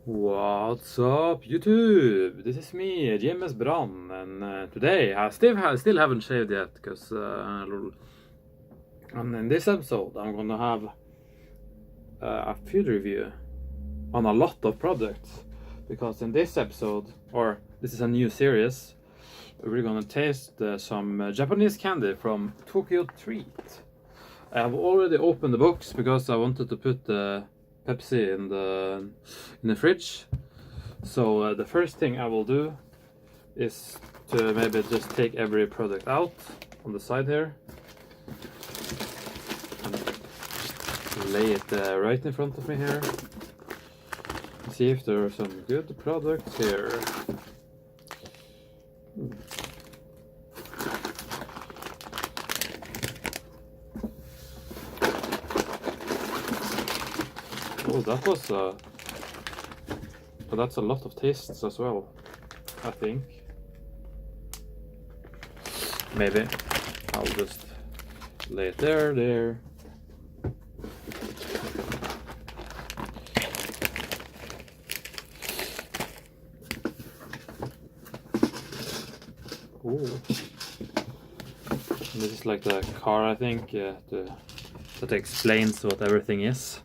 What's up, YouTube? This is me, James Brann, and today I still haven't shaved yet, because and in this episode I'm gonna have a food review on a lot of products, because in this episode, or this is a new series, we're gonna taste some Japanese candy from Tokyo Treat. I have already opened the box because I wanted to put the Pepsi in the fridge. So the first thing I will do is to maybe just take every product out on the side here and lay it right in front of me here. See if there are some good products here. Oh, that was but that's a lot of tastes as well, I think. Maybe I'll just lay it there. Ooh. This is like the car, I think, that explains what everything is.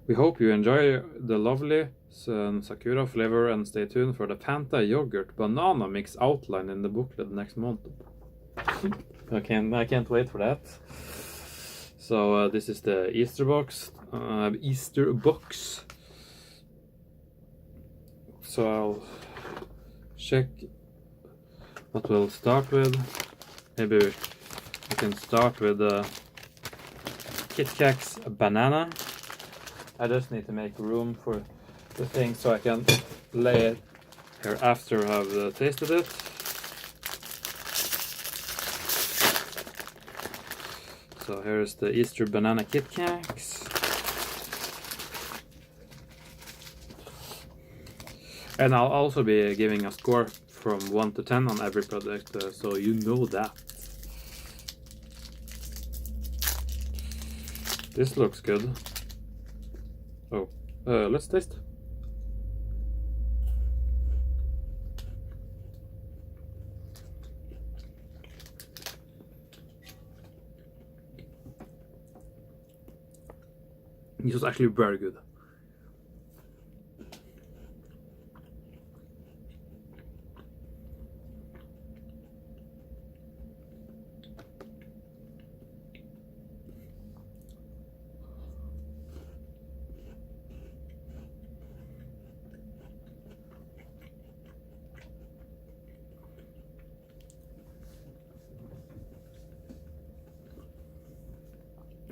We hope you enjoy the lovely Sakura flavor and stay tuned for the Fanta yogurt banana mix outline in the booklet next month. I can't wait for that. So this is the Easter box. So I'll check what we'll start with. Maybe we can start with the Kit Kat's banana. I just need to make room for the thing so I can lay it here after I've tasted it. So here's the Easter banana Kit Kats. And I'll also be giving a score from 1 to 10 on every product, so you know that. This looks good. Oh, let's taste. This was actually very good.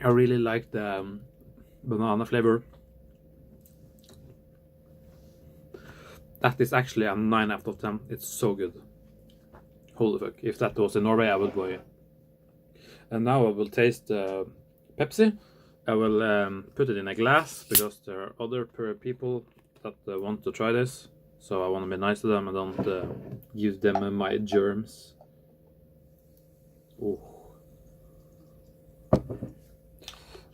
I really like the banana flavor. That is actually a 9 out of 10. It's so good. Holy fuck. If that was in Norway, I would buy it. And now I will taste Pepsi. I will put it in a glass because there are other people that want to try this. So I want to be nice to them and don't give them my germs. Oh.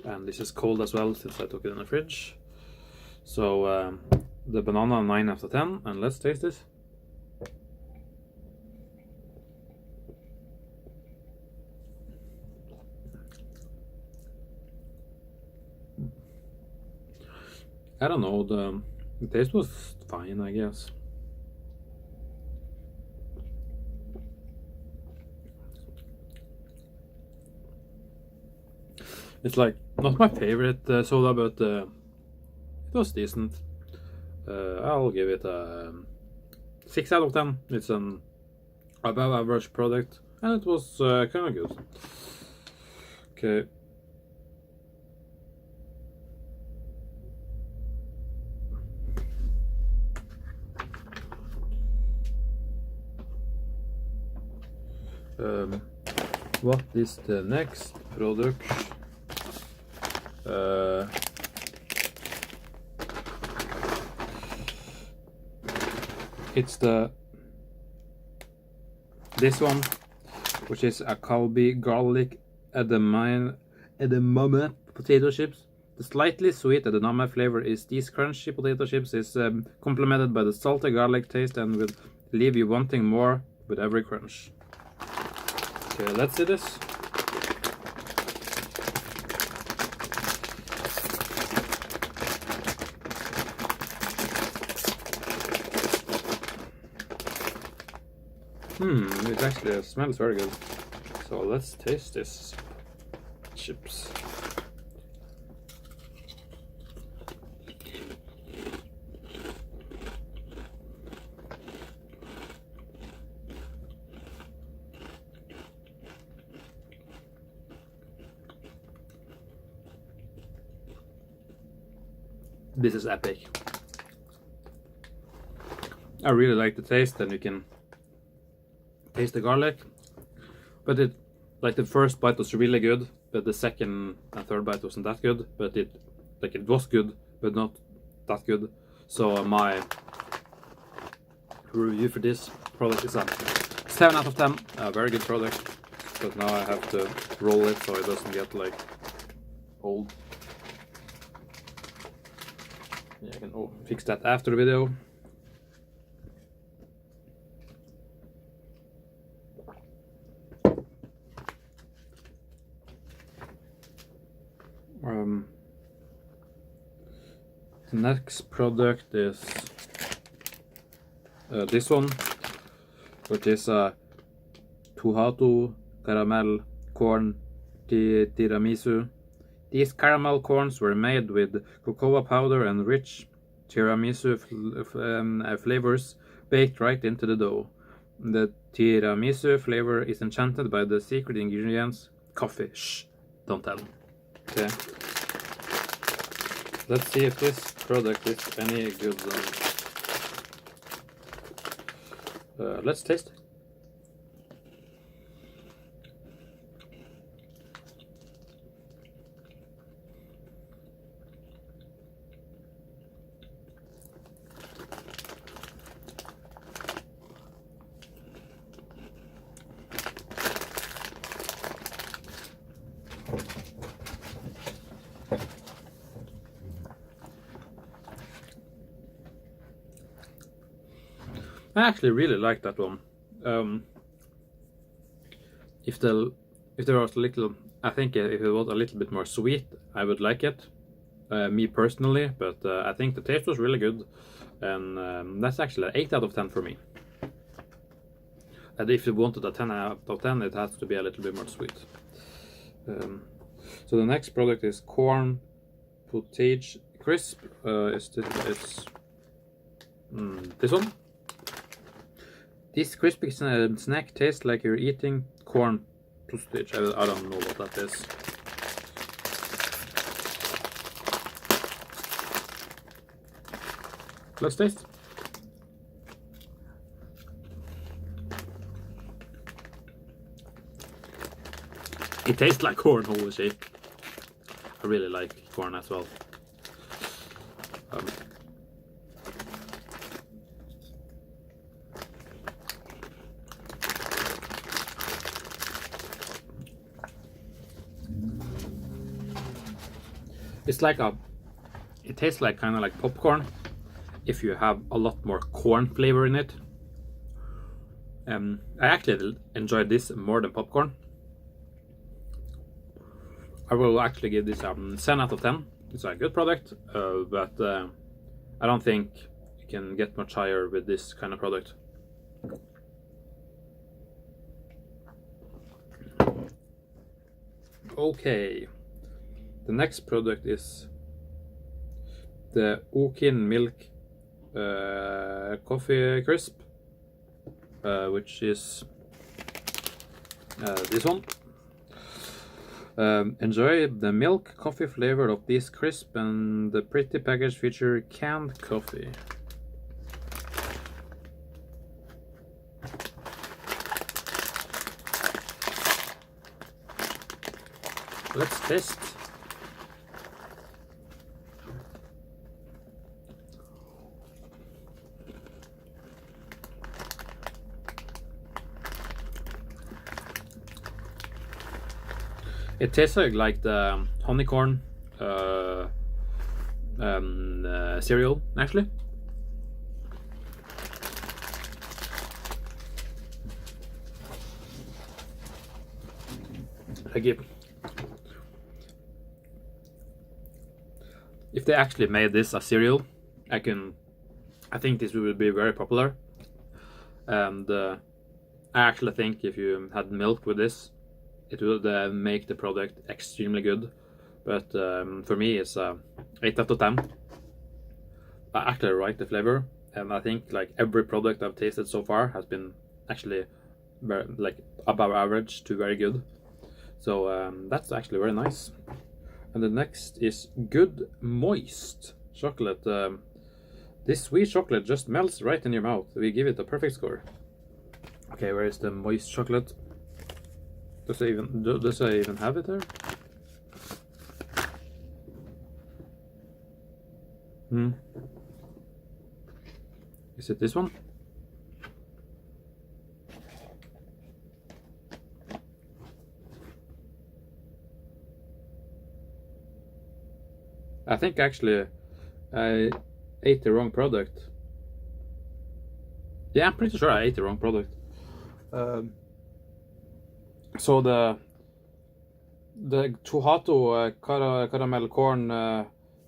And this is cold as well since I took it in the fridge. So the banana 9 out of 10, and let's taste this. I don't know, the taste was fine, I guess. It's like not my favorite soda, but it was decent. I'll give it a 6 out of 10. It's an above average product, and it was kind of good. Okay. What is the next product? It's this one. which is a Kalbi garlic edamame potato chips. The slightly sweet edamame flavor is these crunchy potato chips is complemented by the salty garlic taste and will leave you wanting more with every crunch. Okay, let's see this. It actually smells very good. So let's taste this chips. This is epic. I really like the taste, and you can taste the garlic, but it, like, the first bite was really good, but the second and third bite wasn't that good, but it was good, but not that good. So my review for this product is a 7 out of 10. A very good product, but now I have to roll it so it doesn't get like old. Yeah, I can fix that after the video. The next product is this one, which is a Tuhatu caramel corn tiramisu. These caramel corns were made with cocoa powder and rich tiramisu flavors baked right into the dough. The tiramisu flavor is enchanted by the secret ingredients coffee. Shh, don't tell. Okay. Let's see if this product is any good. Let's taste it. I actually really like that one. If there was a little, I think if it was a little bit more sweet, I would like it. Me personally, but I think the taste was really good, and that's actually an 8 out of 10 for me. And if you wanted a 10 out of 10, it has to be a little bit more sweet. So the next product is corn potage crisp. This one. This crispy snack tastes like you're eating corn potage. I don't know what that is. Let's taste. It tastes like corn, holy shit. I really like corn as well. It's like it tastes like kind of like popcorn if you have a lot more corn flavor in it. I actually enjoyed this more than popcorn. I will actually give this a 10 out of 10. It's a good product, but I don't think you can get much higher with this kind of product. Okay. The next product is the Oakin Milk Coffee Crisp, which is this one. Enjoy the milk coffee flavor of this crisp, and the pretty package feature canned coffee. Let's test. It tastes like the honeycorn cereal, actually. Like if they actually made this a cereal, I think this would be very popular. And I actually think if you had milk with this, it would make the product extremely good. But for me, it's 8 out of 10. I actually like the flavor, and I think like every product I've tasted so far has been actually very, like above average to very good. So that's actually very nice. And the next is Good Moist chocolate. This sweet chocolate just melts right in your mouth. We give it a perfect score. Okay, where is the moist chocolate? Does I even have it there? Is it this one? I think actually I ate the wrong product. Yeah, I'm pretty sure I ate the wrong product. So the Chuhato caramel corn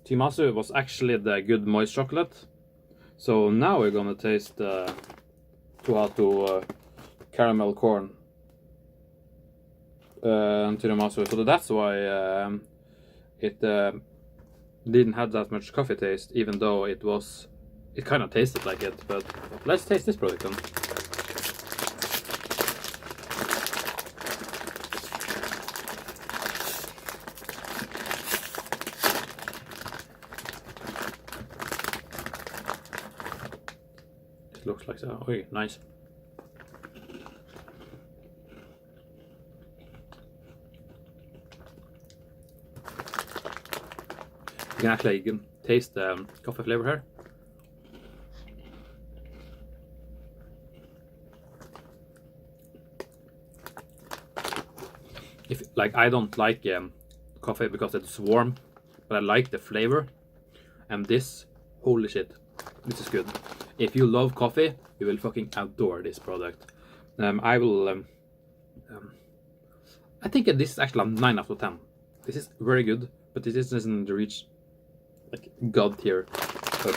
timasu was actually the Good Moist chocolate. So now we're gonna taste the Chuhato caramel corn tiramisu. So that's why it didn't have that much coffee taste, even though it kind of tasted like it. But let's taste this product then. It looks like that. Oh, nice. You can actually taste the coffee flavor here. I don't like coffee because it's warm, but I like the flavor. And this, holy shit, this is good. If you love coffee, you will fucking adore this product. I think this is actually a 9 out of 10. This is very good, but this isn't reach like god tier. But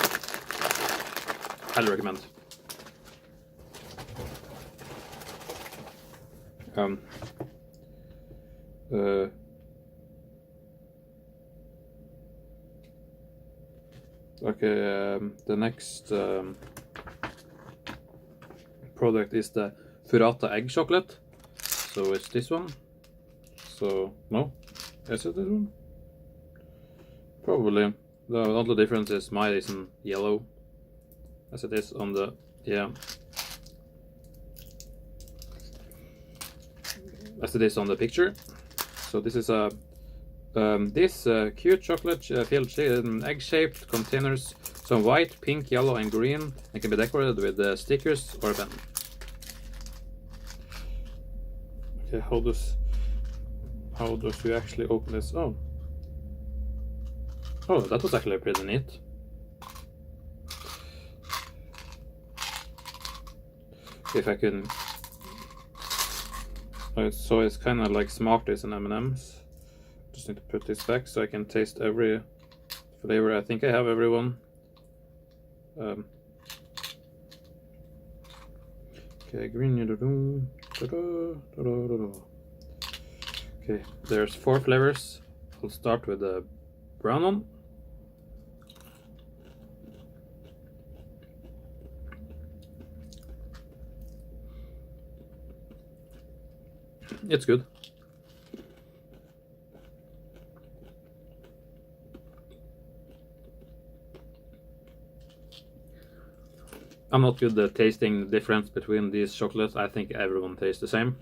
highly recommend. Okay, the next product is the Furata egg chocolate. So it's this one. So no, is it this one? Probably. The only difference is mine is in yellow, as it is on the as it is on the picture. So this is a cute chocolate filled egg-shaped containers, some white, pink, yellow, and green, and can be decorated with stickers or a pen. Okay, how does you actually open this? Oh, that was actually pretty neat. If I can. So it's kind of like Smarties and M&M's. Just need to put this back so I can taste every flavor. I think I have every one. Okay, green. Okay, there's 4 flavors. I'll start with the brown one. It's good. I'm not good at tasting the difference between these chocolates. I think everyone tastes the same.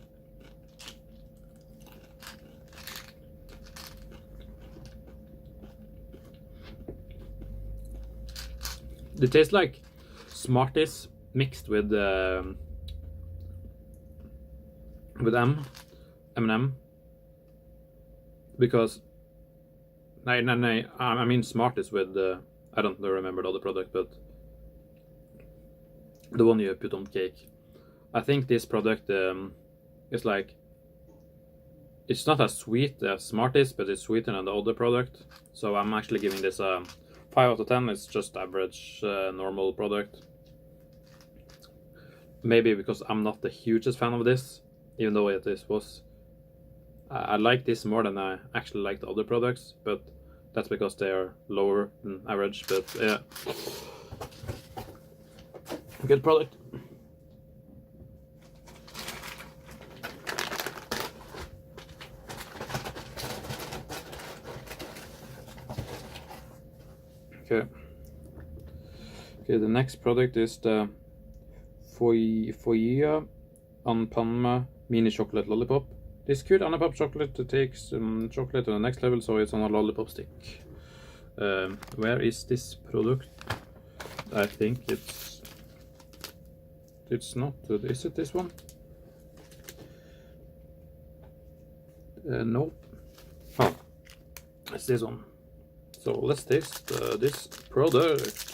They taste like Smarties mixed with M&M. because I mean Smarties with I don't remember the other product, but the one you put on cake. I think this product is like, it's not as sweet as Smarties, but it's sweeter than the other product. So I'm actually giving this a 5 out of 10. It's just average, normal product. Maybe because I'm not the hugest fan of this, even though this was. I like this more than I actually like the other products, but that's because they are lower than average. But yeah, good product. Okay. Okay, the next product is the Foia on Panma mini chocolate lollipop. This cute Anapop chocolate takes chocolate to the next level, so it's on a lollipop stick. Where is this product? I think it's not. Is it this one? No. Oh, it's this one. So let's taste this product.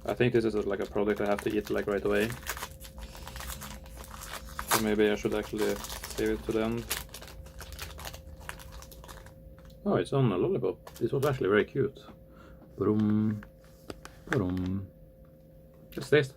I think this is like a product I have to eat like right away. So maybe I should actually save it to the end. Oh, it's on a lollipop. This was actually very cute. Brum, brum. Let's taste.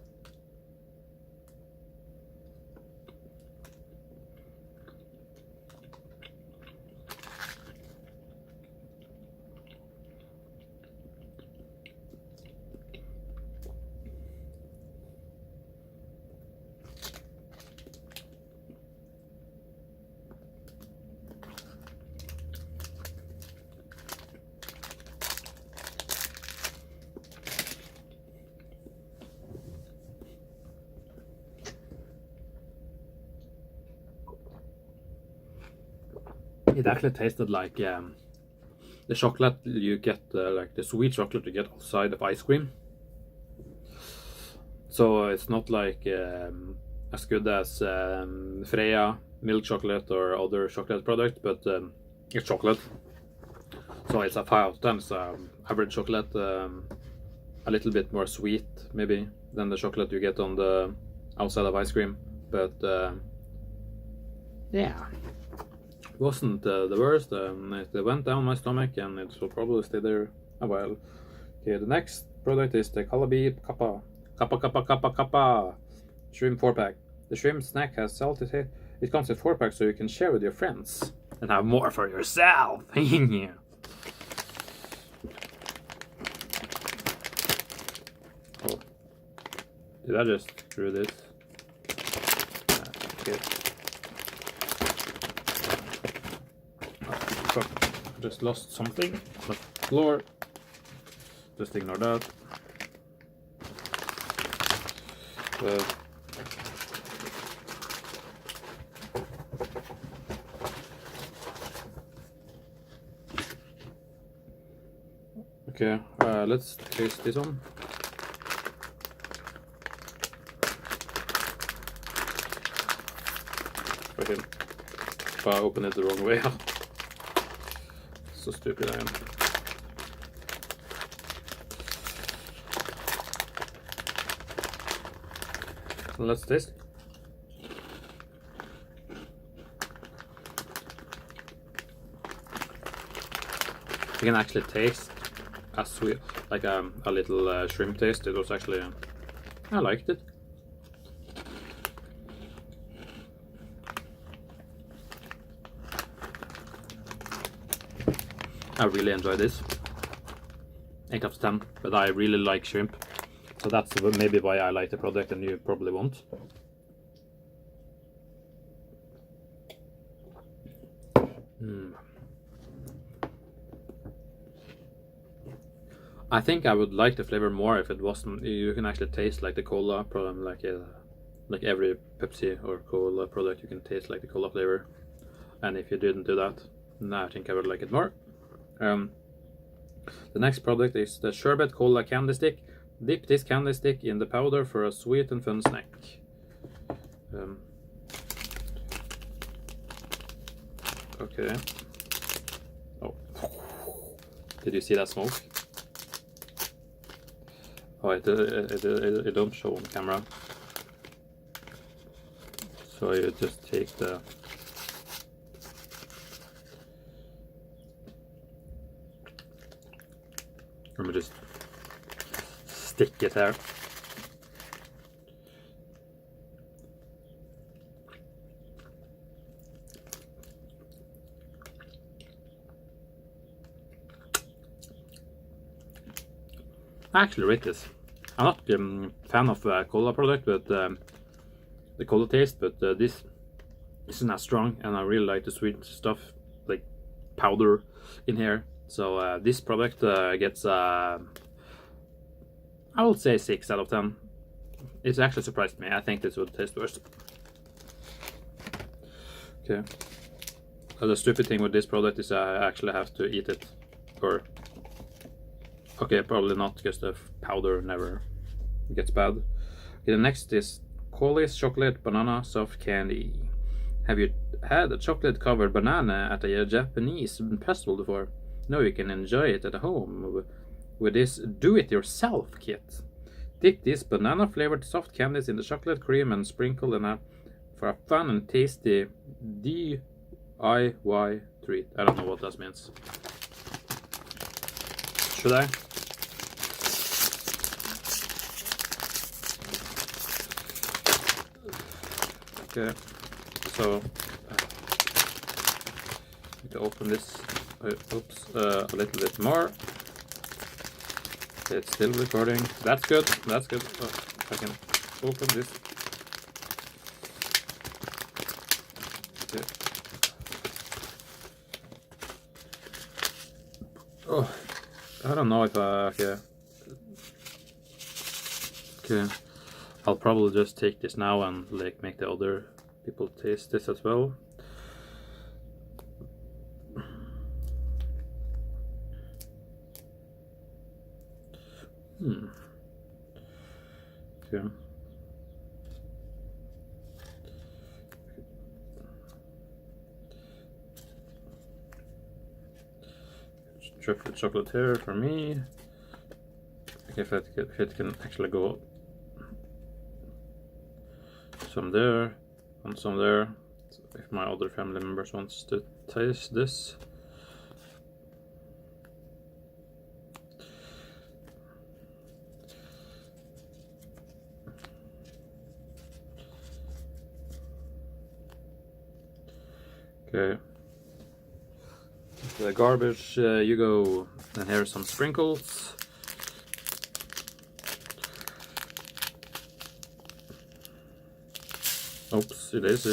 It actually tasted like the chocolate you get, like the sweet chocolate you get outside of ice cream. So it's not like as good as Freia milk chocolate or other chocolate product, but it's chocolate. So it's a 5 out of 10. It's average chocolate, a little bit more sweet maybe than the chocolate you get on the outside of ice cream, but yeah. Wasn't the worst. It went down my stomach and it will probably stay there a while. Okay, the next product is the Calabi Kappa shrimp 4-pack. The shrimp snack has salty taste. It comes in 4-pack, so you can share with your friends and have more for yourself. Yeah. Oh, did I just screw this? Okay. I just lost something on the floor. Just ignore that. Okay, let's taste this one. Okay, if I open it the wrong way. So stupid I am. Let's taste. You can actually taste a sweet, like a little shrimp taste. It was actually, I liked it. I really enjoy this. 8 out of 10, but I really like shrimp. So that's maybe why I like the product and you probably won't. I think I would like the flavor more if it wasn't, you can actually taste like the cola problem, like every Pepsi or cola product you can taste like the cola flavor. And if you didn't do that, I think I would like it more. The next product is the Sherbet Cola Candy Stick. Dip this candy stick in the powder for a sweet and fun snack. Okay. Oh. Did you see that smoke? Oh, it don't show on camera. So you just take the... Let me just stick it there. I actually rate this. I'm not a fan of cola product, but the cola taste, but this isn't as strong, and I really like the sweet stuff, like powder in here. So this product gets, I would say 6 out of 10. It actually surprised me. I think this would taste worse. Okay. So the stupid thing with this product is I actually have to eat it, or okay, probably not, because the powder never gets bad. Okay, the next is Coley's Chocolate Banana Soft Candy. Have you had a chocolate-covered banana at a Japanese festival before? Now you can enjoy it at home with this do-it-yourself kit. Dip these banana-flavored soft candies in the chocolate cream and sprinkle them for a fun and tasty DIY treat. I don't know what that means. Should I? Okay, so need to open this. Oops, a little bit more. It's still recording. That's good. That's good. Oh, if I can open this. Okay. Oh, I don't know if okay. Okay. I'll probably just take this now and like make the other people taste this as well. Okay. Chocolate here for me. Okay, if it can actually go some there and some there, if my other family members wants to taste this. Okay, the garbage, you go, and here's some sprinkles. Oops, it is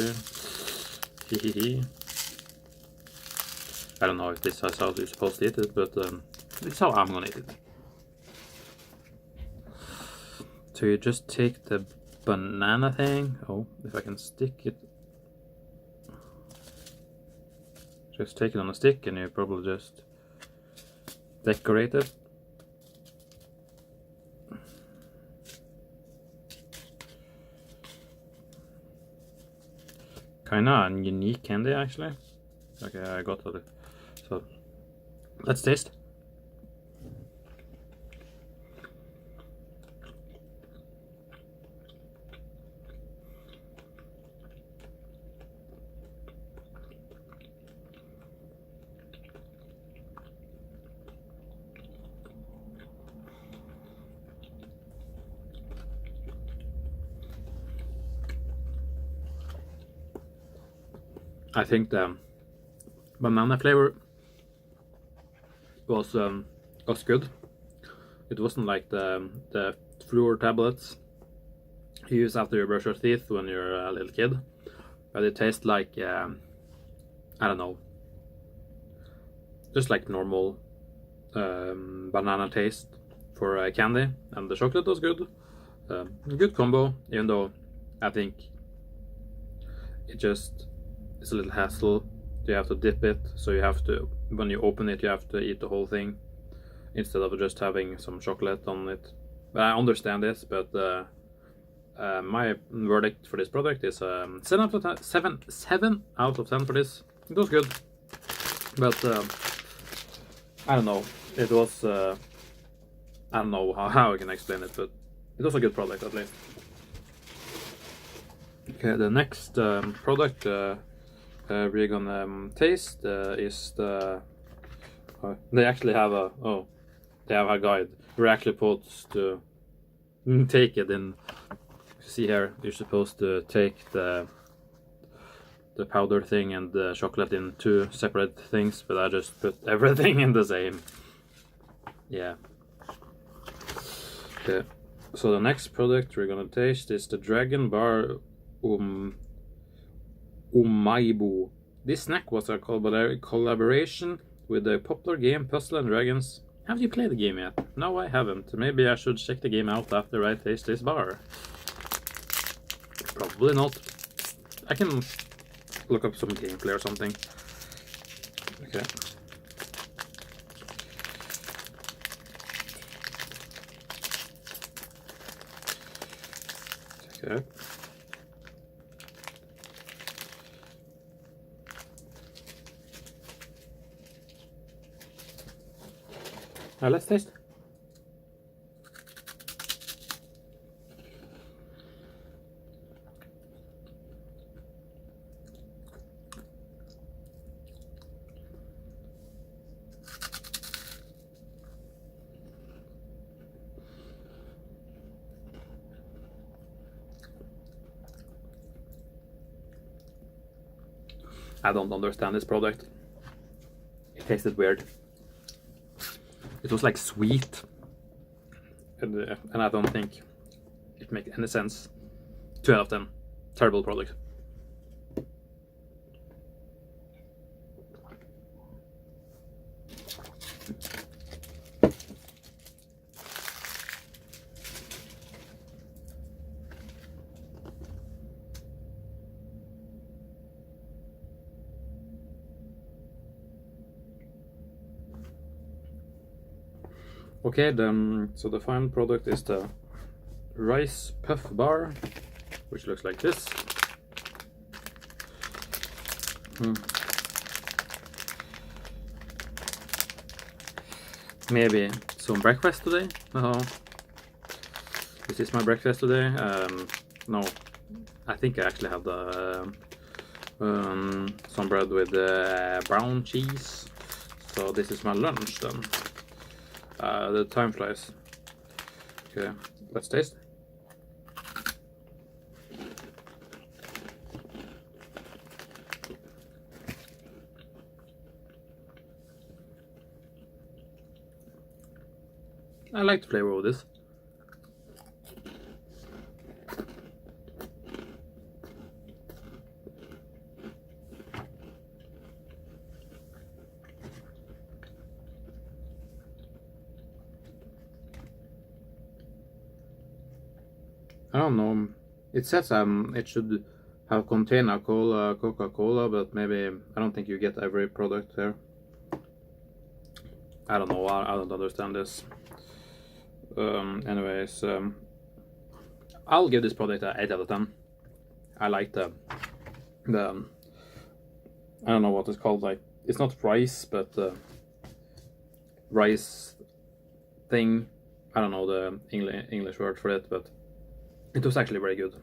Hehehe. I don't know if this is how you're supposed to eat it, but this is how I'm gonna eat it. So you just take the banana thing. Oh, if I can stick it. Just take it on a stick and you probably just decorate it. Kinda a unique candy actually. Okay, I got it. So let's taste. I think the banana flavor was good. It wasn't like the fluor tablets you use after you brush your teeth when you're a little kid, but it tastes like I don't know, just like normal banana taste for candy, and the chocolate was good. Good combo, even though I think it just is a little hassle. You have to dip it, so you have to, when you open it, you have to eat the whole thing instead of just having some chocolate on it. But I understand this, but my verdict for this product is 7 out of 10 for this. It was good. But I don't know. It was I don't know how I can explain it, but it was a good product at least. Okay, the next product we're gonna taste is the. They actually have a guide. We're actually supposed to take it in. See here, you're supposed to take the powder thing and the chocolate in 2 separate things, but I just put everything in the same. Yeah. Okay. So the next product we're gonna taste is the Dragon Bar Umaibo. This snack was a collaboration with the popular game Puzzle and Dragons. Have you played the game yet? No, I haven't. Maybe I should check the game out after I taste this bar. Probably not. I can look up some gameplay or something. Okay. Okay. Now let's taste. I don't understand this product. It tasted weird. It was like sweet, and I don't think it makes any sense. 2 out of 10. Terrible product. Okay, so the final product is the rice puff bar, which looks like this. Maybe some breakfast today. This is my breakfast today. No, I think I actually had some bread with brown cheese. So this is my lunch then. The time flies. Okay, let's taste. I like the flavor of this. I don't know. It says it should have contain a Coca-Cola, but maybe I don't think you get every product there. I don't know. I don't understand this. Anyways, I'll give this product a 8 out of 10. I like the I don't know what it's called. Like, it's not rice, but rice thing. I don't know the English word for it, but it was actually very good.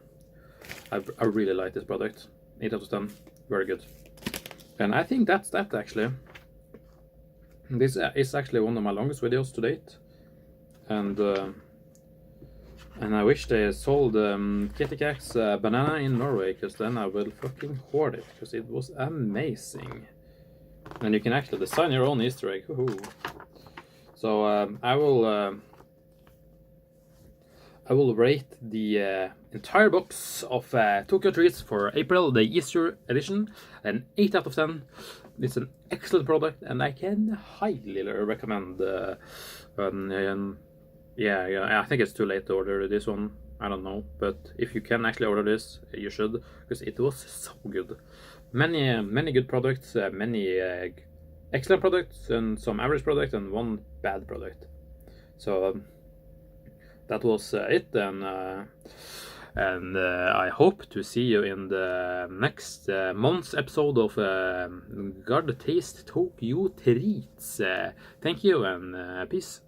I really like this product. 8 out of 10. Very good. And I think that's that actually. This is actually one of my longest videos to date. And I wish they sold Kitty Cat's banana in Norway, because then I will fucking hoard it, because it was amazing. And you can actually design your own Easter egg. Woohoo. So I will rate the entire box of Tokyo Treats for April, the Easter edition, an 8 out of 10. It's an excellent product, and I can highly recommend. Yeah, I think it's too late to order this one. I don't know, but if you can actually order this, you should, because it was so good. Many good products, many excellent products, and some average products, and one bad product. So that was it, and And I hope to see you in the next month's episode of Gards Taste Tokyo Treats. Thank you and peace.